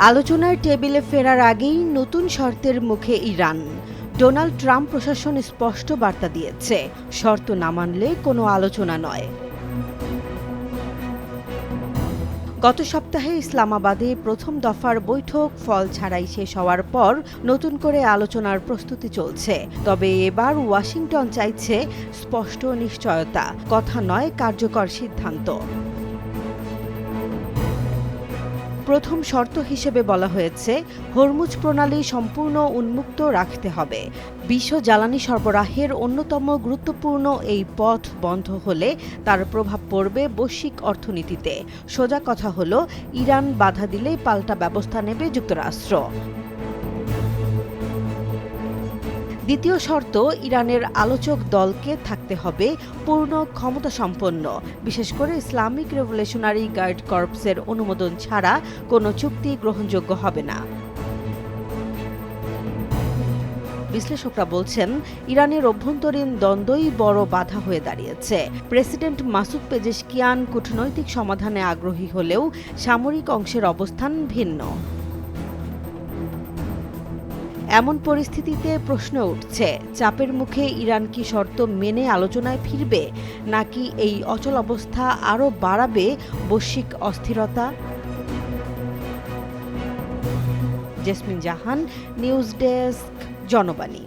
আলোচনার টেবিলে ফেরার আগেই নতুন শর্তের মুখে ইরান। ডোনাল্ড ট্রাম্প প্রশাসন স্পষ্ট বার্তা দিয়েছে, শর্ত না মানলে কোনো আলোচনা নয়। গত সপ্তাহে ইসলামাবাদে প্রথম দফার বৈঠক ফল ছাড়াই শেষ হওয়ার পর নতুন করে আলোচনার প্রস্তুতি চলছে। তবে এবার ওয়াশিংটন চাইছে স্পষ্ট নিশ্চয়তা, কথা নয় কার্যকর সিদ্ধান্ত। প্রথম শর্ত হিসেবে বলা হয়েছে, হরমুজ প্রণালী সম্পূর্ণ উন্মুক্ত রাখতে হবে। বিশ্ব জ্বালানি সরবরাহের অন্যতম গুরুত্বপূর্ণ এই পথ বন্ধ হলে তার প্রভাব পড়বে বৈশ্বিক অর্থনীতিতে। সোজা কথা হলো, ইরান বাধা দিলেই পাল্টা ব্যবস্থা নেবে যুক্তরাষ্ট্র। দ্বিতীয় শর্ত, ইরানের আলোচক দলকে থাকতে হবে পূর্ণ ক্ষমতাসম্পন্ন। বিশেষ করে ইসলামিক রেভলিউশনারি গার্ড কর্পসের অনুমোদন ছাড়া কোনো চুক্তি গ্রহণযোগ্য হবে না। বিশ্লেষকরা বলছেন, ইরানের অভ্যন্তরীণ দ্বন্দ্বই বড় বাধা হয়ে দাঁড়িয়েছে। প্রেসিডেন্ট মাসুদ পেজেশকিয়ান কূটনৈতিক সমাধানে আগ্রহী হলেও সামরিক অংশের অবস্থান ভিন্ন। এমন পরিস্থিতিতে প্রশ্ন উঠছে, চাপের মুখে ইরান কি শর্ত মেনে আলোচনায় ফিরবে, নাকি এই অচলাবস্থা আরও বাড়াবে বৈশ্বিক অস্থিরতা? জেসমিন জাহান, নিউজ ডেস্ক, জনবাণী।